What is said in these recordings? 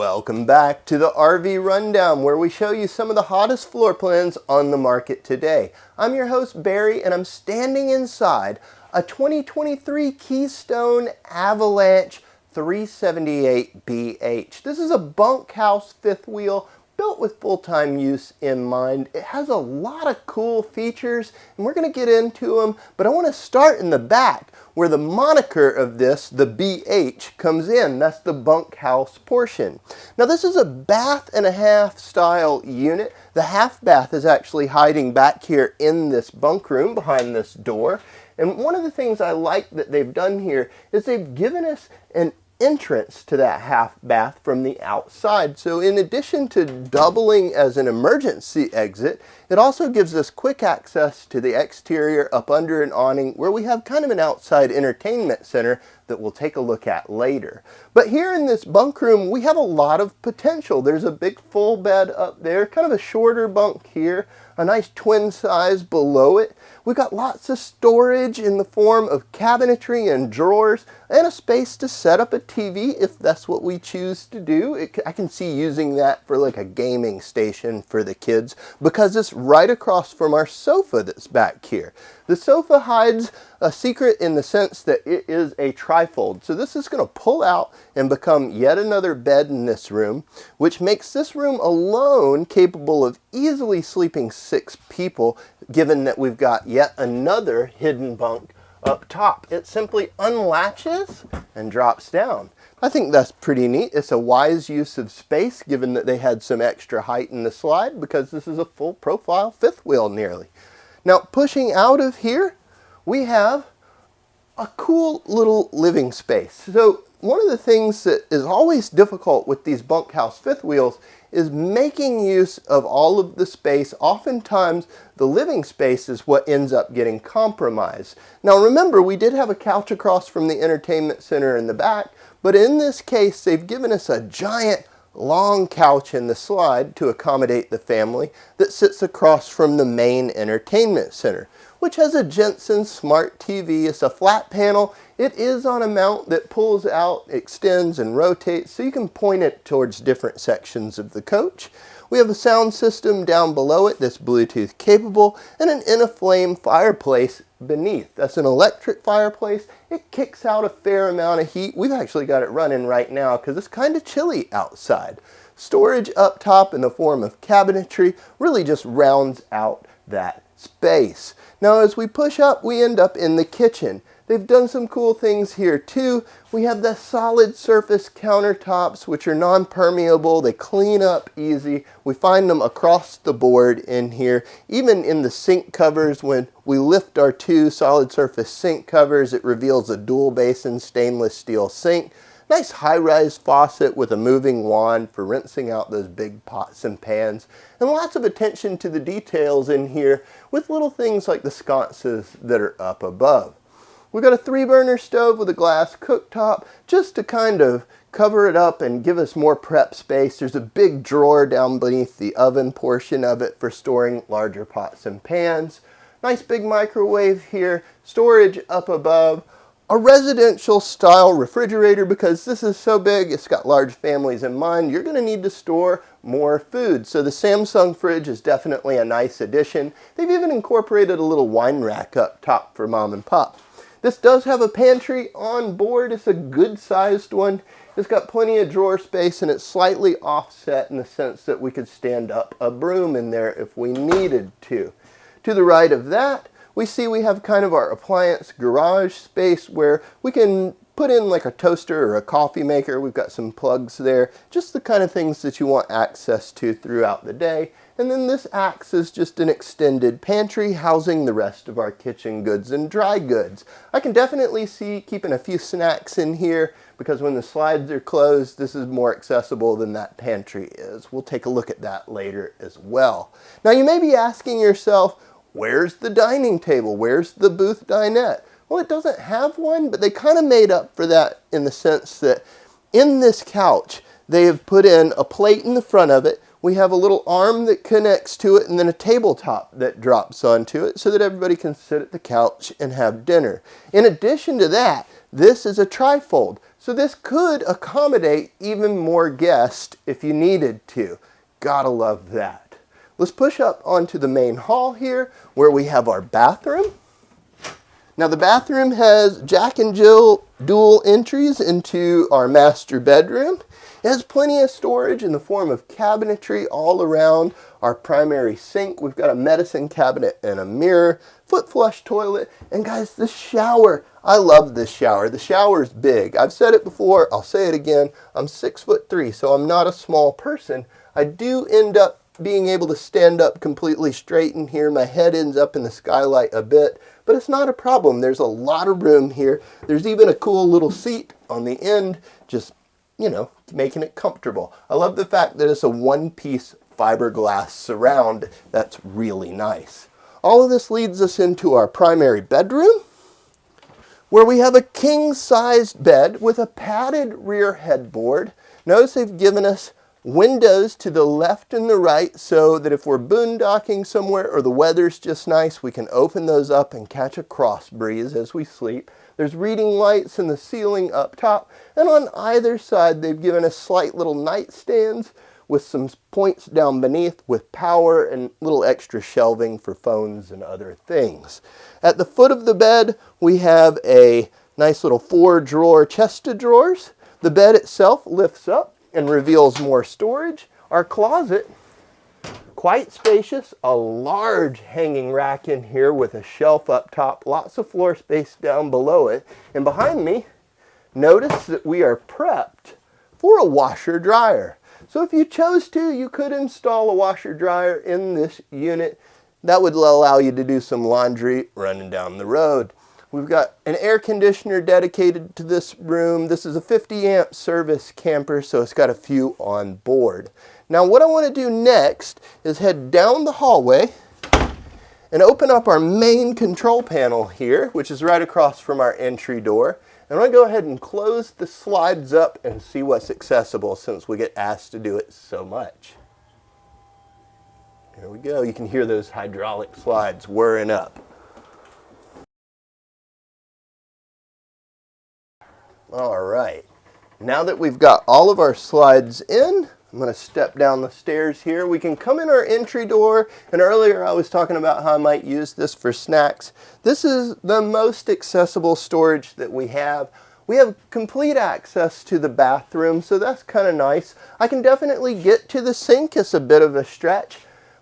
Welcome back to the RV Rundown, where we show you some of the hottest floor plans on the market today. I'm your host Barry, and I'm standing inside a 2023 Keystone Avalanche 378BH. This is a bunk house fifth wheel built with full-time use in mind. It has a lot of cool features, and we're going to get into them, but I want to start in the back where the moniker of this, the BH, comes in. That's the bunk house portion. Now this is a bath and a half style unit. The half bath is actually hiding back here in this bunk room behind this door. And one of the things I like that they've done here is they've given us an entrance to that half bath from the outside. So in addition to doubling as an emergency exit, it also gives us quick access to the exterior up under an awning where we have kind of an outside entertainment center that we'll take a look at later. But here in this bunk room, we have a lot of potential. There's a big full bed up there, kind of a shorter bunk here, a nice twin size below it. We've got lots of storage in the form of cabinetry and drawers, and a space to set up a TV if that's what we choose to do. I can see using that for like a gaming station for the kids, because it's right across from our sofa that's back here. The sofa hides a secret in the sense that it is a trifold. So this is going to pull out and become yet another bed in this room, which makes this room alone capable of easily sleeping 6 people, given that we've got yet another hidden bunk up top. It simply unlatches and drops down. I think that's pretty neat. It's a wise use of space, given that they had some extra height in the slide, because this is a full profile fifth wheel nearly. Now pushing out of here, we have a cool little living space. So one of the things that is always difficult with these bunkhouse fifth wheels is making use of all of the space. Oftentimes the living space is what ends up getting compromised. Now remember, we did have a couch across from the entertainment center in the back, but in this case they've given us a giant long couch in the slide to accommodate the family that sits across from the main entertainment center, which has a Jensen Smart TV. It's a flat panel. It is on a mount that pulls out, extends, and rotates, so you can point it towards different sections of the coach. We have a sound system down below it that's Bluetooth capable, and an in-a-flame fireplace beneath. That's an electric fireplace. It kicks out a fair amount of heat. We've actually got it running right now because it's kind of chilly outside. Storage up top in the form of cabinetry really just rounds out that space. Now as we push up, we end up in the kitchen. They've done some cool things here too. We have the solid surface countertops, which are non-permeable. They clean up easy. We find them across the board in here. Even in the sink covers, when we lift our 2 solid surface sink covers, it reveals a dual basin stainless steel sink. Nice high-rise faucet with a moving wand for rinsing out those big pots and pans. And lots of attention to the details in here with little things like the sconces that are up above. We've got a 3-burner stove with a glass cooktop just to kind of cover it up and give us more prep space. There's a big drawer down beneath the oven portion of it for storing larger pots and pans. Nice big microwave here, storage up above. A residential style refrigerator, because this is so big, it's got large families in mind. You're going to need to store more food. So the Samsung fridge is definitely a nice addition. They've even incorporated a little wine rack up top for mom and pop. This does have a pantry on board. It's a good sized one. It's got plenty of drawer space, and it's slightly offset in the sense that we could stand up a broom in there if we needed to. To the right of that, we see we have kind of our appliance garage space where we can put in like a toaster or a coffee maker. We've got some plugs there, just the kind of things that you want access to throughout the day. And then this acts as just an extended pantry housing the rest of our kitchen goods and dry goods. I can definitely see keeping a few snacks in here, because when the slides are closed, this is more accessible than that pantry is. We'll take a look at that later as well. Now you may be asking yourself, where's the dining table? Where's the booth dinette? Well, it doesn't have one, but they kind of made up for that in the sense that in this couch, they have put in a plate in the front of it we have a little arm that connects to it and then a tabletop that drops onto it so that everybody can sit at the couch and have dinner. In addition to that, this is a trifold. So this could accommodate even more guests if you needed to. Gotta love that. Let's push up onto the main hall here where we have our bathroom. Now the bathroom has Jack and Jill dual entries into our master bedroom. It has plenty of storage in the form of cabinetry all around our primary sink. We've got a medicine cabinet and a mirror, foot flush toilet, and guys, the shower. I love this shower. The shower is big. I've said it before, I'll say it again. I'm 6'3", so I'm not a small person. I do end up being able to stand up completely straight in here. My head ends up in the skylight a bit, but it's not a problem. There's a lot of room here. There's even a cool little seat on the end, just, you know, making it comfortable. I love the fact that it's a one-piece fiberglass surround. That's really nice. All of this leads us into our primary bedroom, where we have a king-sized bed with a padded rear headboard. Notice they've given us windows to the left and the right so that if we're boondocking somewhere or the weather's just nice, we can open those up and catch a cross breeze as we sleep. There's reading lights in the ceiling up top, and on either side they've given us slight little nightstands with some points down beneath with power and little extra shelving for phones and other things. At the foot of the bed we have a nice little 4-drawer chest of drawers. The bed itself lifts up and reveals more storage. Our closet, quite spacious, a large hanging rack in here with a shelf up top, lots of floor space down below it. And behind me, notice that we are prepped for a washer dryer. So if you chose to, you could install a washer dryer in this unit. That would allow you to do some laundry running down the road. We've got an air conditioner dedicated to this room. This is a 50 amp service camper, so it's got a few on board. Now what I want to do next is head down the hallway and open up our main control panel here, which is right across from our entry door. And I'm going to go ahead and close the slides up and see what's accessible since we get asked to do it so much. Here we go. You can hear those hydraulic slides whirring up. All right, now that we've got all of our slides in, I'm going to step down the stairs here. We can come in our entry door, and earlier I was talking about how I might use this for snacks. This is the most accessible storage that we have. We have complete access to the bathroom, so that's kind of nice. I can definitely get to the sink. It's a bit of a stretch,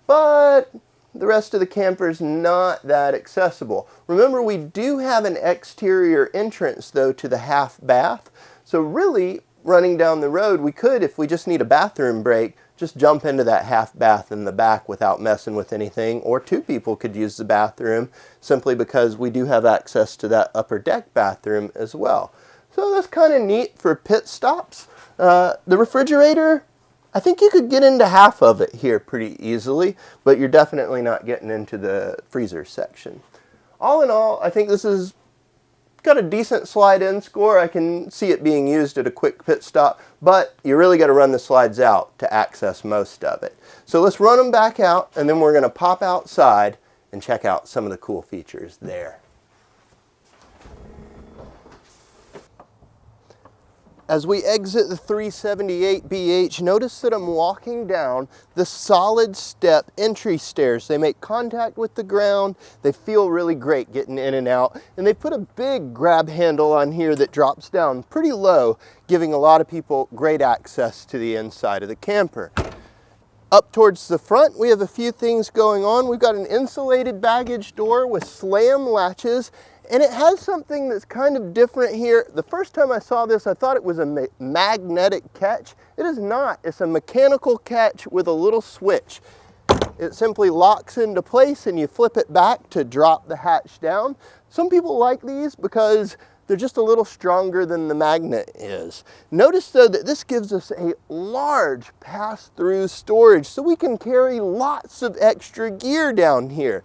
but the rest of the camper is not that accessible. Remember, we do have an exterior entrance though to the half bath. So really, running down the road, we could, if we just need a bathroom break, just jump into that half bath in the back without messing with anything. Or 2 people could use the bathroom simply because we do have access to that upper deck bathroom as well. So that's kind of neat for pit stops. The refrigerator, I think you could get into half of it here pretty easily, but you're definitely not getting into the freezer section. All in all, I think this has got a decent slide-in score. I can see it being used at a quick pit stop, but you really got to run the slides out to access most of it. So let's run them back out, and then we're going to pop outside and check out some of the cool features there. As we exit the 378BH, notice that I'm walking down the solid step entry stairs. They make contact with the ground. They feel really great getting in and out. And they put a big grab handle on here that drops down pretty low, giving a lot of people great access to the inside of the camper. Up towards the front, we have a few things going on. We've got an insulated baggage door with slam latches, and it has something that's kind of different here. The first time I saw this, I thought it was a magnetic catch. It is not. It's a mechanical catch with a little switch. It simply locks into place and you flip it back to drop the hatch down. Some people like these because they're just a little stronger than the magnet is. Notice though that this gives us a large pass-through storage so we can carry lots of extra gear down here.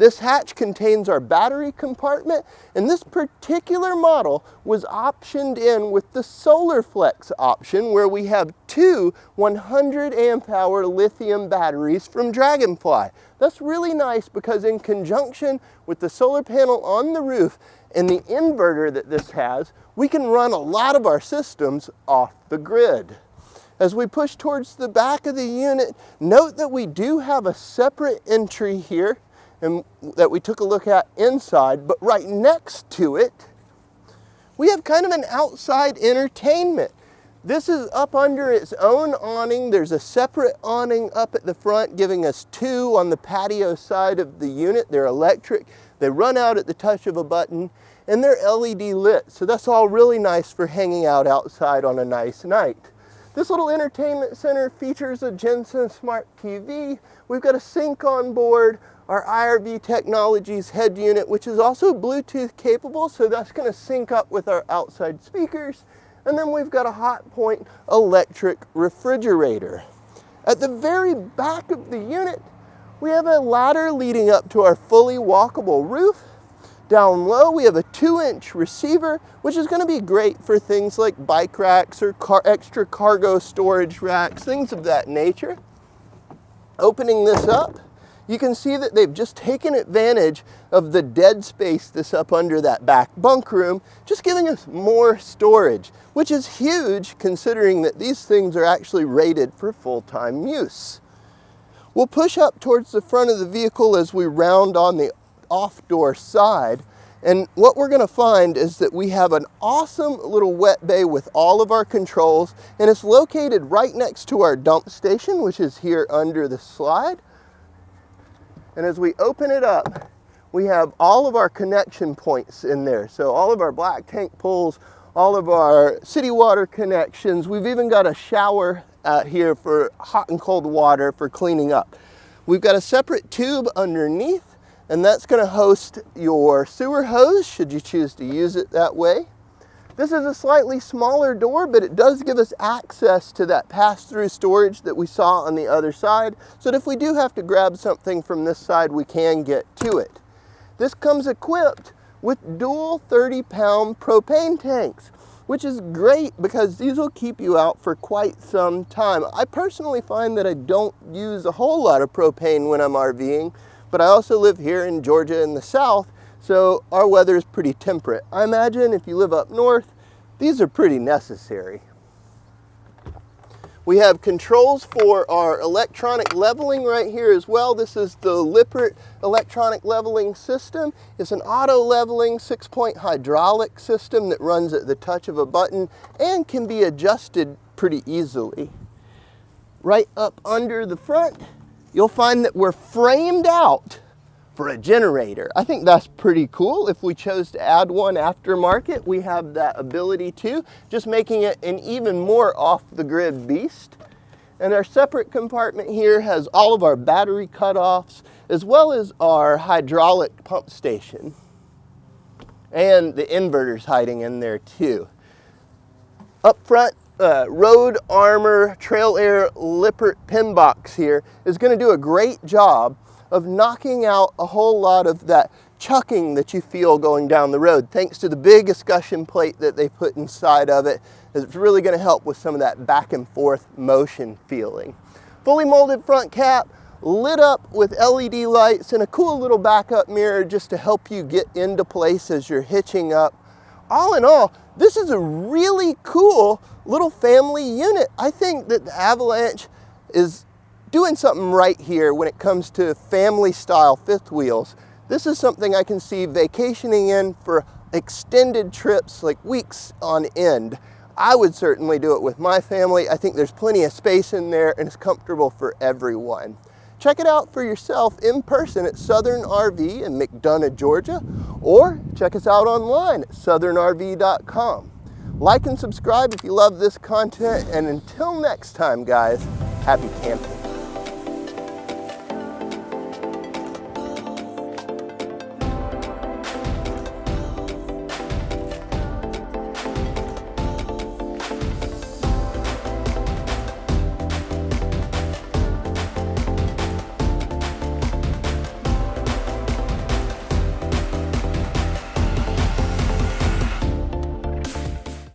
This hatch contains our battery compartment, and this particular model was optioned in with the Solar Flex option, where we have two 100 amp hour lithium batteries from Dragonfly. That's really nice because in conjunction with the solar panel on the roof and the inverter that this has, we can run a lot of our systems off the grid. As we push towards the back of the unit, note that we do have a separate entry here and that we took a look at inside, but right next to it, we have kind of an outside entertainment. This is up under its own awning. There's a separate awning up at the front, giving us two on the patio side of the unit. They're electric. They run out at the touch of a button, and they're LED lit. So that's all really nice for hanging out outside on a nice night. This little entertainment center features a Jensen Smart TV. We've got a sink on board, our IRV Technologies head unit, which is also Bluetooth capable, so that's going to sync up with our outside speakers. And then we've got a Hotpoint electric refrigerator. At the very back of the unit, we have a ladder leading up to our fully walkable roof. Down low, we have a 2-inch receiver, which is going to be great for things like bike racks or extra cargo storage racks, things of that nature. Opening this up, you can see that they've just taken advantage of the dead space that's up under that back bunk room, just giving us more storage, which is huge considering that these things are actually rated for full-time use. We'll push up towards the front of the vehicle as we round on the off-door side, and what we're going to find is that we have an awesome little wet bay with all of our controls, and it's located right next to our dump station, which is here under the slide. And as we open it up, we have all of our connection points in there. So all of our black tank pulls, all of our city water connections. We've even got a shower out here for hot and cold water for cleaning up. We've got a separate tube underneath, and that's going to host your sewer hose should you choose to use it that way. This is a slightly smaller door, but it does give us access to that pass-through storage that we saw on the other side, so that if we do have to grab something from this side, we can get to it. This comes equipped with dual 30-pound propane tanks, which is great because these will keep you out for quite some time. I personally find that I don't use a whole lot of propane when I'm RVing, but I also live here in Georgia in the South, so our weather is pretty temperate. I imagine if you live up north, these are pretty necessary. We have controls for our electronic leveling right here as well. This is the Lippert electronic leveling system. It's an auto leveling 6-point hydraulic system that runs at the touch of a button and can be adjusted pretty easily. Right up under the front, you'll find that we're framed out for a generator. I think that's pretty cool. If we chose to add one aftermarket, we have that ability to, just making it an even more off-the-grid beast. And our separate compartment here has all of our battery cutoffs, as well as our hydraulic pump station. And the inverter's hiding in there too. Up front, Road Armor Trail Air Lippert pin box here is going to do a great job of knocking out a whole lot of that chucking that you feel going down the road, thanks to the big escutcheon plate that they put inside of it. It's really going to help with some of that back and forth motion feeling. Fully molded front cap, lit up with LED lights, and a cool little backup mirror just to help you get into place as you're hitching up. All in all, this is a really cool little family unit. I think that the Avalanche is doing something right here when it comes to family style fifth wheels. This is something I can see vacationing in for extended trips, like weeks on end. I would certainly do it with my family. I think there's plenty of space in there and it's comfortable for everyone. Check it out for yourself in person at Southern RV in McDonough, Georgia, or check us out online at southernrv.com. Like and subscribe if you love this content, and until next time, guys, happy camping.